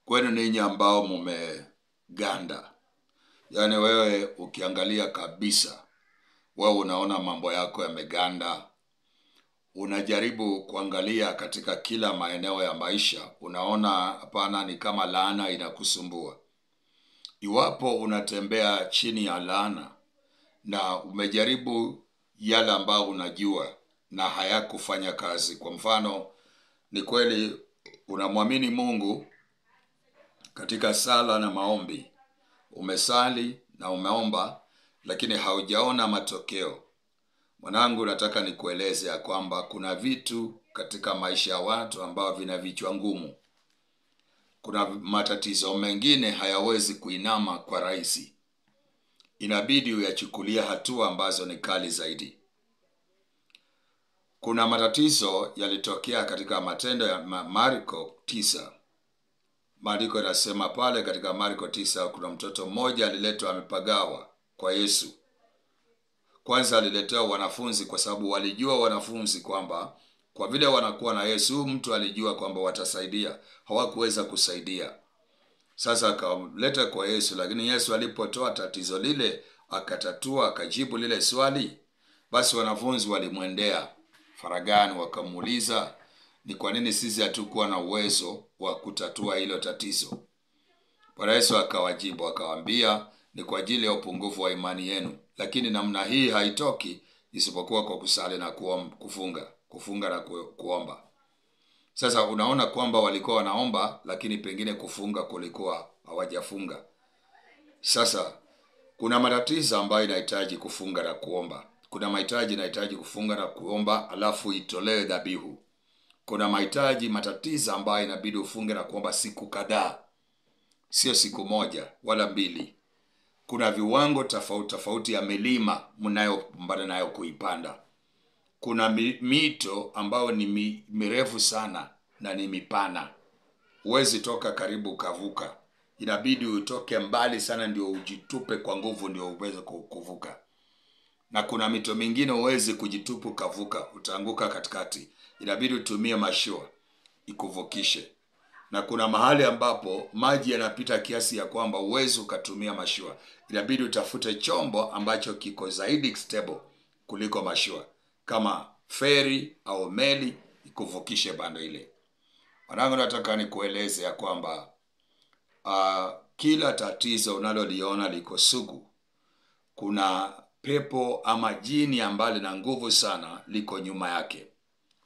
Kwenu ninyi ambao mumeganda, yani wewe ukiangalia kabisa, wewe unaona mambo yako yameganda, unajaribu kuangalia katika kila maeneo ya maisha, unaona hapana, ni kama laana inakusumbua. Iwapo unatembea chini ya laana na umejaribu yale ambao unajua na hayakufanya kazi. Kwa mfano, ni kweli unamwamini Mungu katika sala na maombi, umesali na umeomba, lakini haujaona matokeo. Mwanangu, nataka nikueleze ya kwamba kuna vitu katika maisha ya watu ambao vina vichwa ngumu. Kuna matatizo mengine hayawezi kuinama kwa rahisi. Inabidi uyachukulie hatua ambazo ni kali zaidi. Kuna matatizo yalitokea katika Matendo ya Marko 9. Maandiko yanasema pale katika Marko 9, kuna mtoto mmoja aliletwa amepagawa kwa Yesu. Kwanza aliletewa wanafunzi, kwa sababu walijua wanafunzi kwamba kwa vile wanakuwa na Yesu, mtu alijua kwamba watasaidia. Hawakuweza kusaidia. Sasa akamleta kwa Yesu, lakini Yesu alipotoa tatizo lile, akatatua, akajibu lile swali, basi wanafunzi walimwendea faragani, wakamuuliza ni kwa nini sisi hatukuwa na uwezo wa kutatua hilo tatizo. Bwana Yesu akawajibu akawaambia, ni kwa ajili ya upungufu wa imani yenu, lakini namna hii haitoki isipokuwa kwa kusali na kufunga na kuomba. Sasa unaona kwamba walikuwa wanaomba, lakini pengine kufunga kulikuwa hawajafunga. Sasa kuna matatizo ambayo inahitaji kufunga na kuomba. Kuna mahitaji inahitaji kufunga na kuomba alafu itolewe dhabihu. Kuna matatizo ambayo inabidi ufunge na kuomba siku kadhaa, sio siku moja wala mbili. Kuna viwango tofauti ya milima mnayopambana nayo kuipanda. Kuna mito ambayo ni mirefu sana na ni mipana. Huwezi toka karibu ukavuka. Inabidi utoke mbali sana ndio ujitupe kwa nguvu ndio uweze kuvuka. Na kuna mito mingine huwezi kujitupa ukavuka, utaanguka katikati. Inabidi utumie mashua ikuvukishe. Na kuna mahali ambapo maji yanapita kiasi ya kwamba huwezi ukatumia mashua. Inabidi utafute chombo ambacho kiko zaidi stable kuliko mashua, kama feri au meli ikuvukishe bando ile. Wanangu, nataka nikueleze ya kwamba kila tatizo unaloliona liko sugu, kuna pepo ama jini ambalo lina nguvu sana liko nyuma yake.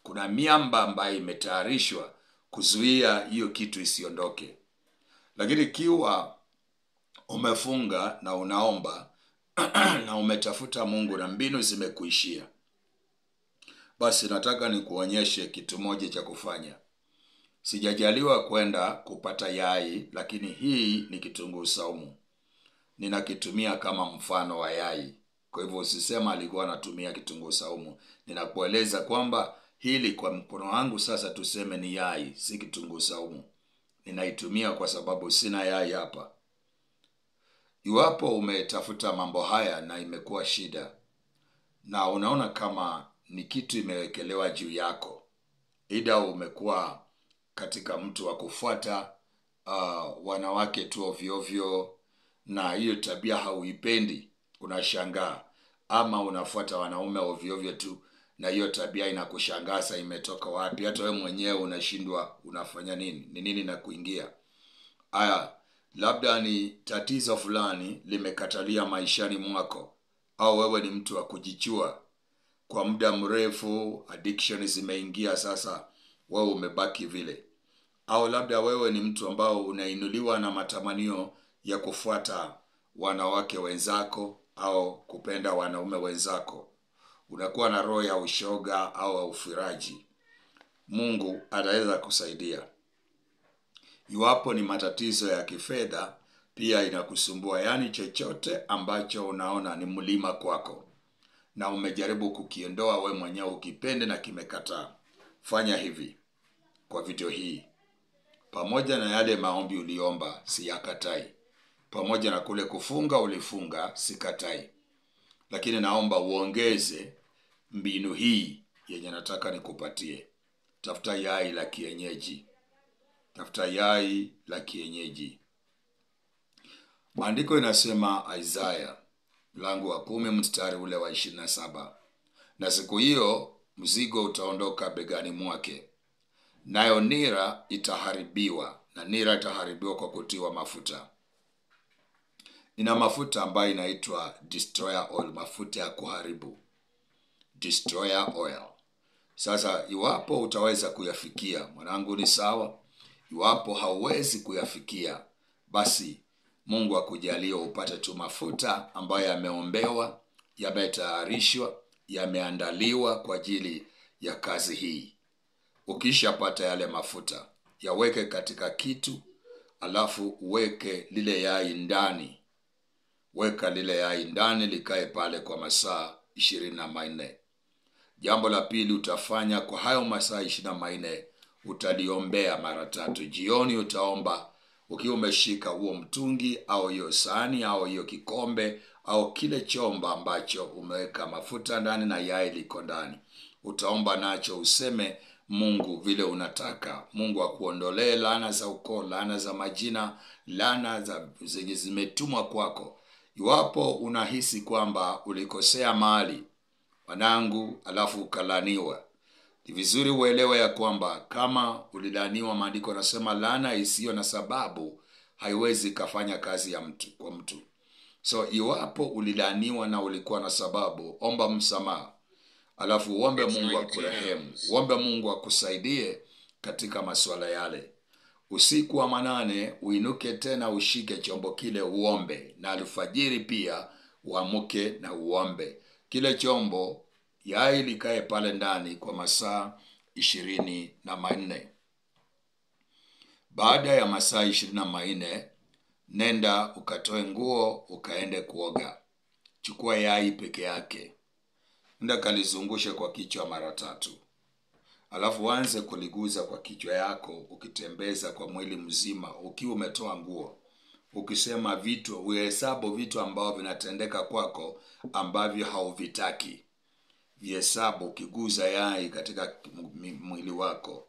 Kuna miamba ambayo imetayarishwa kuzuia hiyo kitu isiondoke. Lakini kiwa umefunga na unaomba na umetafuta Mungu na mbinu zimekuishia, basi nataka nikuonyeshe kitu moja cha kufanya. Sijajaliwa kwenda kupata yai, lakini hii ni kitunguu saumu. Ninakitumia kama mfano wa yai. Kwa hivyo usisema alikuwa anatumia kitunguu saumu. Ninakueleza kwamba hili kwa mkono wangu sasa tuseme ni yai, si kitunguu saumu. Ninaitumia kwa sababu sina yai hapa. Iwapo umetafuta mambo haya na imekuwa shida, na unaona kama ni kitu imewekelewa juu yako, ida umekuwa katika mtu wa kufuata wanawake tu ovyo, na hiyo tabia hauipendi, unashangaa, ama unafuata wanaume ovyo tu na hiyo tabia inakushangaza imetoka wapi, hata wewe mwenyewe unashindwa unafanya nini, ni nini na kuingia. Labda ni tatizo fulani limekatalia maishani mwako, au wewe ni mtu wa kujichua kwa muda mrefu, addiction zimeingia, sasa wewe umebaki vile. Au labda wewe ni mtu ambao unainuliwa na matamanio ya kufuata wanawake wenzako au kupenda wanaume wenzako. Unakuwa na roho ya ushoga au ufiraji. Mungu anaweza kusaidia. Iwapo ni matatizo ya kifedha pia inakusumbua, yani chochote ambacho unaona ni mlima kwako na umejaribu kukiondoa we mwenyewe ukipende na kimekataa, fanya hivi kwa video hii. Pamoja na yale maombi uliomba, siyakatai. Pamoja na kule kufunga ulifunga, sikatai. Lakini naomba uongeze mbinu hii yenye nataka nikupatie. Tafuta yai la kienyeji. tafuta yai la kienyeji. Maandiko inasema Isaya mlango wa 10 mstari ule wa 27, na siku hiyo mzigo utaondoka begani mwake, nayo nira itaharibiwa, na nira itaharibiwa kwa kutiwa mafuta. Ina mafuta ambayo inaitwa destroyer oil, mafuta ya kuharibu, destroyer oil. Sasa iwapo utaweza kuyafikia, mwanangu, ni sawa. Iwapo hauwezi kuyafikia, basi Mungu akujalie upate tu mafuta ambayo yameombewa, yametayarishwa, yameandaliwa kwa ajili ya kazi hii. Ukishapata yale mafuta, yaweke katika kitu, alafu uweke lile yai ndani. Weka lile yai ndani likae pale kwa masaa 24. Jambo la pili utafanya kwa hayo masaa 24, utaliombea mara 3. Jioni utaomba ukiwa umeshika huo mtungi au hiyo sahani au hiyo kikombe au kile chombo ambacho umeweka mafuta ndani na yai liko ndani. Utaomba nacho, useme Mungu vile unataka. Mungu akuondolee laana za ukoo, laana za majina, laana zenye zimetumwa kwako. Iwapo unahisi kwamba ulikosea mahali, wanangu, alafu ukalaniwa, ni vizuri uelewe ya kwamba kama ulilaniwa, maandiko yanasema laana isiyo na sababu haiwezi kafanya kazi ya mtu kwa mtu. So iwapo ulilaniwa na ulikuwa na sababu, omba msamaha, alafu uombe Mungu akurehemu, uombe Mungu akusaidie katika masuala yale. Usiku wa manane uinuke tena ushike chombo kile uombe, na alfajiri pia uamuke na uombe. Kile chombo yai likae pale ndani kwa masaa 24. Baada ya masaa 24, nenda ukatoe nguo ukaende kuoga. Chukua yai peke yake, nenda kalizungushe kwa kichwa mara 3. Alafu anze kuliguza kwa kichwa yako, ukitembeza kwa mwili mzima ukiwa umetoa nguo. Ukisema vitu, uhesabu vitu ambavyo vinatendeka kwako ambavyo hauvitaki. Vihesabu ukiguza yai katika mwili wako.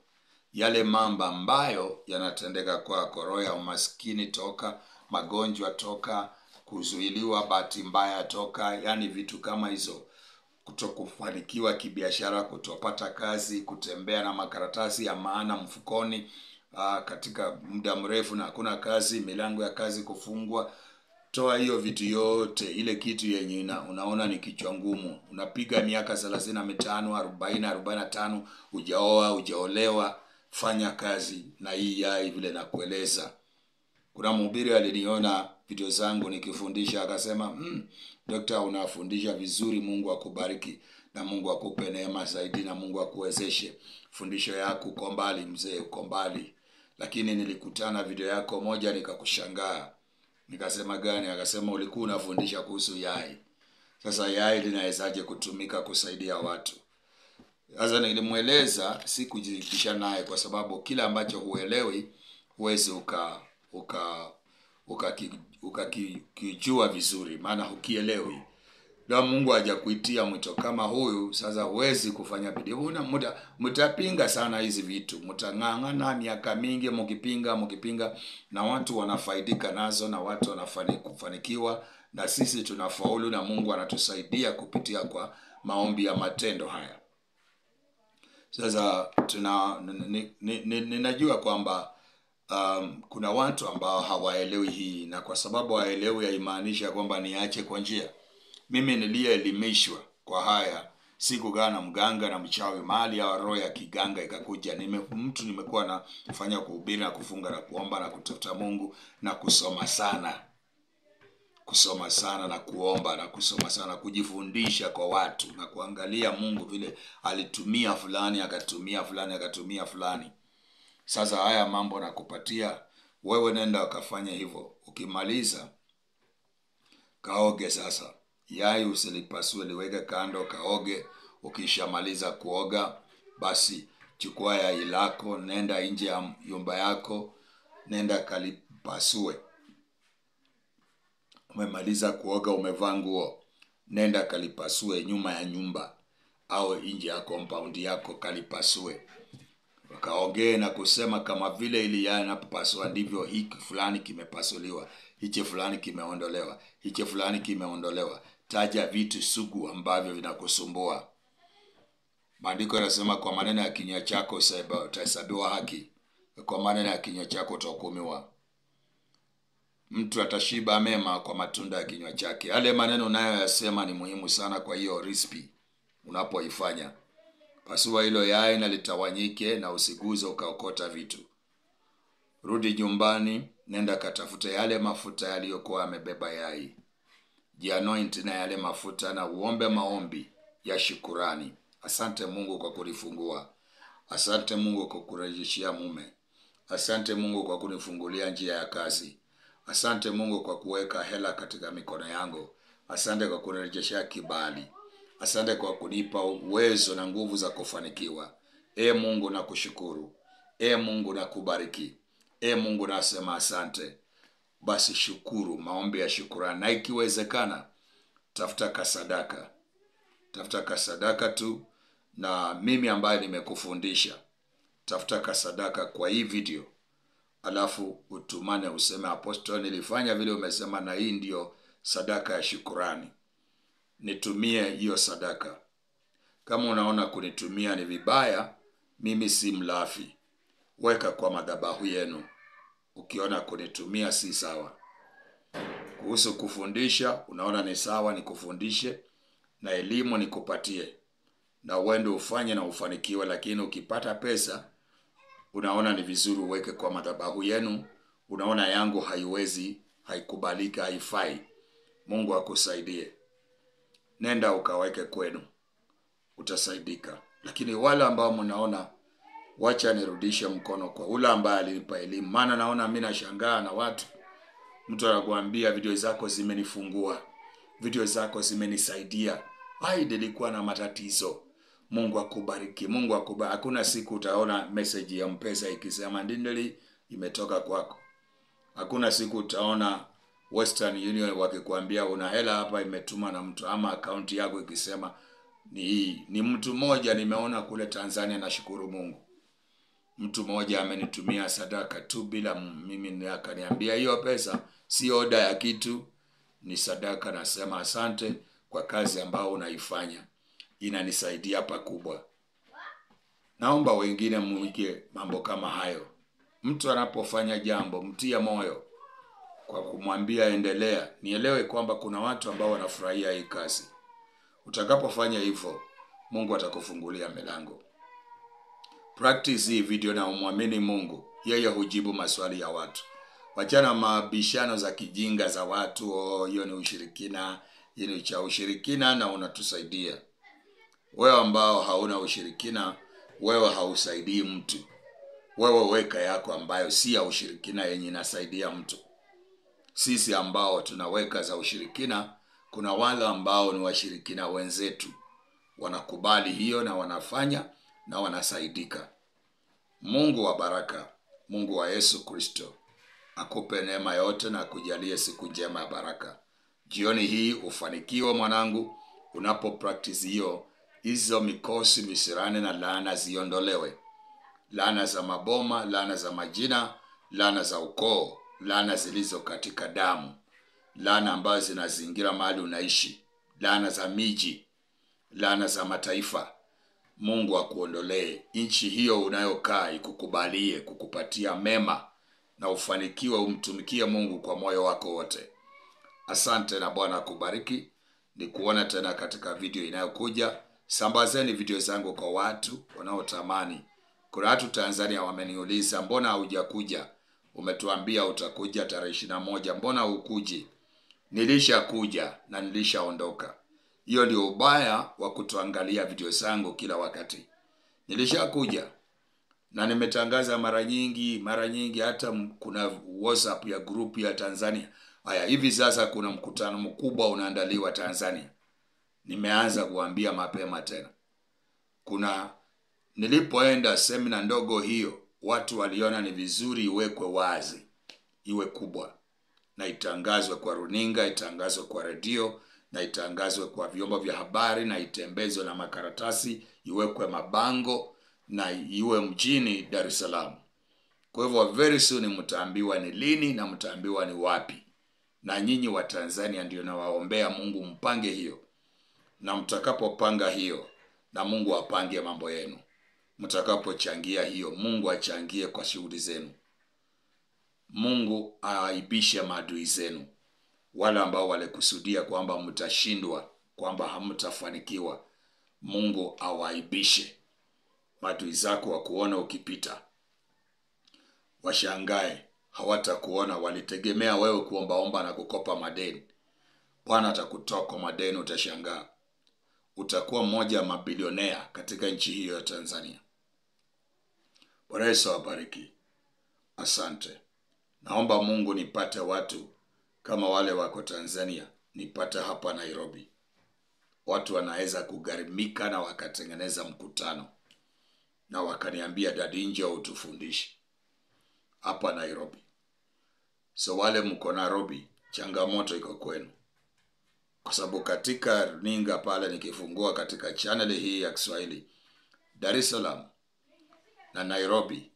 Yale mambo ambayo yanatendeka kwako, roho ya umaskini toka, magonjwa toka, kuzuiliwa bahati mbaya toka, yani vitu kama hizo. Kutokufanikiwa kibiashara, kutopata kazi, kutembea na makaratasi ya maana mfukoni katika muda mrefu na hakuna kazi, milango ya kazi kufungwa. Toa hiyo vitu yote. Ile kitu yenye unaona ni kichwa ngumu, unapiga miaka 35, 40, 45, hujaoa, hujaolewa, fanya kazi na hii yai vile nakueleza. Kuna mhubiri aliniona video zangu nikifundisha, akasema Dokta, unafundisha vizuri, Mungu akubariki na Mungu akupe neema zaidi na Mungu akuwezeshe. Fundisho yako uko mbali mzee, uko mbali. Lakini nilikutana video yako moja nikakushangaa. Nikasema gani? Akasema ulikuwa unafundisha kuhusu yai. Sasa yai linawezaje kutumika kusaidia watu? Sasa nilimueleza, sikujikisha naye kwa sababu kila ambacho huelewi huwezi ukakijua vizuri, maana hukielewi. Na Mungu hajakuitia mwito kama huyu, sasa huwezi kufanya bidii. Mtapinga sana hizi vitu, mtang'ang'ana miaka mingi mkipinga, na watu wanafaidika nazo na watu wanafanikiwa, na sisi tunafaulu na Mungu anatusaidia kupitia kwa maombi ya matendo haya. Sasa ninajua kwamba kuna watu ambao hawaelewi hii, na kwa sababu hawaelewi haimaanisha kwamba niache kwa njia. Mimi nilielimishwa kwa haya, sikukaa na mganga na mchawi mahali ya roho ya kiganga ikakuja. Nimekuwa nafanya kuhubiri na kufunga na kuomba na kutafuta Mungu na kusoma sana na kuomba na kusoma sana, kujifundisha kwa watu na kuangalia Mungu vile alitumia fulani akatumia fulani. Sasa haya mambo nakupatia wewe, nenda ukafanya hivyo. Ukimaliza kaoge. Sasa yai usilipasue, liweke kando, kaoge. Ukishamaliza kuoga, basi chukua yai lako, nenda nje ya nyumba yako, nenda kalipasue. Umemaliza kuoga, umevaa nguo, nenda kalipasue nyuma ya nyumba au nje ya compound yako, kalipasue. wakaongee na kusema kama vile ili yanapaswa ndivyo hiki fulani kimepasuliwa, hichi fulani kimeondolewa, hichi fulani kimeondolewa. Taja vitu sugu ambavyo vinakusumbua. Maandiko yanasema kwa maneno ya kinywa chako utahesabiwa haki, kwa maneno ya kinywa chako utahukumiwa. Mtu atashiba mema kwa matunda ya kinywa chake. Yale maneno unayoyasema ni muhimu sana. Kwa hiyo recipe unapoifanya, pasua hilo yai na litawanyike, na usiguze ukaokota vitu. Rudi nyumbani, nenda katafute yale mafuta yaliyokuwa yamebeba yai. Jianoint na yale mafuta na uombe maombi ya shukurani. Asante Mungu kwa kunifungua. Asante Mungu kwa kurejeshia mume. Asante Mungu kwa kunifungulia njia ya kazi. Asante Mungu kwa kuweka hela katika mikono yangu. Asante kwa kunirejeshia kibali. Asante kwa kunipa uwezo na nguvu za kufanikiwa. Mungu nakushukuru. Mungu nakubariki. Mungu nasema asante. Basi shukuru, maombi ya shukrani. Na ikiwezekana, tafuta kasadaka. Tafuta kasadaka tu, na mimi ambaye nimekufundisha, tafuta kasadaka kwa hii video. Alafu utumane useme, Apostle, nilifanya vile umesema na hii ndio sadaka ya shukrani. Nitumie hiyo sadaka. Kama unaona kunitumia ni vibaya, mimi si mlafi. Weka kwa madhabahu yenu. Ukiona kunitumia si sawa. Kuhusu kufundisha, unaona ni sawa nikufundishe, na elimu nikupatie, na uende ufanye na ufanikiwe. Lakini ukipata pesa, unaona ni vizuri uweke kwa madhabahu yenu. Unaona yangu haiwezi, haikubalika, haifai. Mungu akusaidie. Nenda ukaweke kwenu, utasaidika. Lakini wale ambao mnaona, wacha nirudishe mkono kwa ule ambaye alinipa elimu. Maana naona mimi nashangaa na watu. Mtu anakuambia video zako zimenifungua, video zako zimenisaidia. Nilikuwa na matatizo. Mungu akubariki. Mungu akubariki. Hakuna siku utaona message ya M-Pesa ikisema Ndindeli imetoka kwako. Hakuna siku utaona Western Union wakikwambia una hela hapa imetuma na mtu, ama akaunti yako ikisema ni hii. Ni mtu mmoja nimeona kule Tanzania, nashukuru Mungu. Mtu mmoja amenitumia sadaka tu bila mimi akaniambia hiyo pesa si oda ya kitu, ni sadaka. Nasema asante kwa kazi ambao unaifanya, inanisaidia pakubwa. Naomba wengine muige mambo kama hayo. Mtu anapofanya jambo, mtie moyo kwa kumwambia endelea. Nielewe kwamba kuna watu ambao wanafurahia hii kazi. Utakapofanya hivyo, Mungu atakufungulia milango. Practice hii video na umwamini Mungu. Yeye hujibu maswali ya watu. Wachana mabishano za kijinga za watu. Hiyo ni ushirikina, hiyo ni cha ushirikina na unatusaidia. Wewe ambao hauna ushirikina, wewe hausaidii mtu. Wewe weka yako ambayo si ya ushirikina yenye inasaidia mtu. Sisi ambao tunaweka za ushirikina, kuna wale ambao ni washirikina wenzetu. Wanakubali hiyo na wanafanya na wanasaidika. Mungu wa baraka, Mungu wa Yesu Kristo, akupe neema yote na kujalie siku njema ya baraka. Jioni hii ufanikiwe mwanangu, unapo practice hiyo. Hizo mikosi, visirani na laana ziondolewe. Laana za maboma, laana za majina, laana za ukoo, laana zilizo katika damu, laana ambazo zinazingira mahali unaishi, laana za miji, laana za mataifa. Mungu akuondolee. Nchi hiyo unayokaa ikukubalie, kukupatia mema, na ufanikiwe umtumikie Mungu kwa moyo wako wote. Asante na Bwana akubariki. Nikuona tena katika video inayokuja. Sambazeni video zangu kwa watu wanaotamani. Kuna watu Tanzania wameniuliza, mbona hujakuja? Umetuambia utakuja tarehe 21, mbona hukuji? Nilishakuja na nilishaondoka. Hiyo ndio ubaya wa kutoangalia video zangu kila wakati. Nilishakuja na nimetangaza mara nyingi, hata kuna WhatsApp ya group ya Tanzania. Hivi sasa kuna mkutano mkubwa unaandaliwa Tanzania. Nimeanza kuambia mapema tena. Nilipoenda semina ndogo hiyo, watu waliona ni vizuri iwekwe wazi, iwe kubwa, na itangazwe kwa runinga, itangazwe kwa redio, na itangazwe kwa vyombo vya habari, na itembezwe na makaratasi, iwekwe mabango, na iwe mjini Dar es Salaam. Kwa hivyo very soon mtaambiwa ni lini na mtaambiwa ni wapi. Na nyinyi wa Tanzania ndio nawaombea Mungu mpange hiyo. Na mtakapopanga hiyo, na Mungu apange mambo yenu. Mtakapochangia hiyo, Mungu achangie kwa shughuli zenu. Mungu aaibishe maadui zenu. Wale ambao walikusudia kwamba mtashindwa, kwamba hamtafanikiwa, Mungu awaibishe. Maadui zako wakuona ukipita, washangae, hawatakuona. Walitegemea wewe kuombaomba na kukopa madeni. Bwana atakutoa kwa madeni, utashangaa. Utakuwa mmoja wa mabilionea katika nchi hiyo ya Tanzania. Bwana Yesu awabariki. Asante. Naomba Mungu nipate watu kama wale wako Tanzania, nipate hapa Nairobi. Watu wanaweza kugharimika na wakatengeneza mkutano. Na wakaniambia Dadi, njoo utufundishe hapa Nairobi. So wale mko Nairobi, changamoto iko kwenu. Kwa sababu katika runinga pale nikifungua katika channel hii ya Kiswahili, Dar es Salaam na Nairobi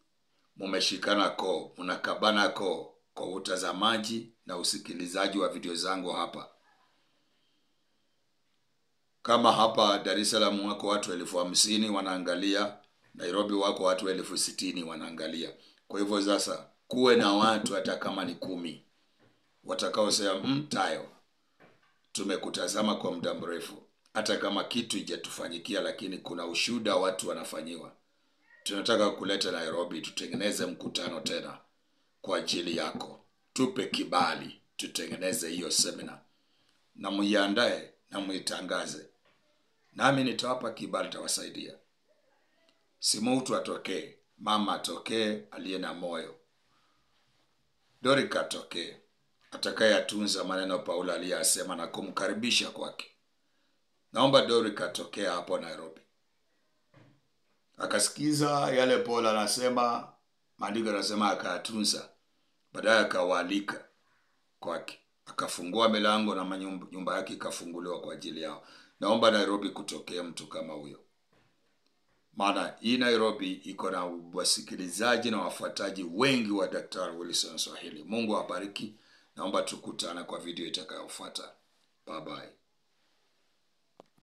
mumeshikana koo, mnakabana koo kwa utazamaji na usikilizaji wa video zangu hapa. Kama hapa Dar es Salaam wako watu 50,000 wanaangalia, Nairobi wako watu 60,000 wanaangalia. Kwa hivyo sasa kuwe na watu hata kama ni 10 watakaosema Tayo, tumekutazama kwa muda mrefu, hata kama kitu hijatufanyikia, lakini kuna ushuhuda watu wanafanyiwa. Tunataka kuleta Nairobi, tutengeneze mkutano tena kwa ajili yako. Tupe kibali, tutengeneze hiyo seminar. Na muiandae na muitangaze. Nami nitawapa kibali, tawasaidia. Si mtu atokee, mama atokee aliye na moyo. Dorika atokee, atakayetunza maneno Paulo aliyosema na kumkaribisha kwake. Naomba Dorika atokee hapo Nairobi. Akasikiza yale Paulo anasema, maandiko yanasema akayatunza. Baadaye akawaalika kwake. Akafungua milango na nyumba yake ikafunguliwa kwa ajili yao. Naomba Nairobi kutokea mtu kama huyo. Maana hii Nairobi iko na wasikilizaji na wafuataji wengi wa Daktari Wilson Swahili. Mungu awabariki. Naomba tukutane kwa video itakayofuata. Bye bye.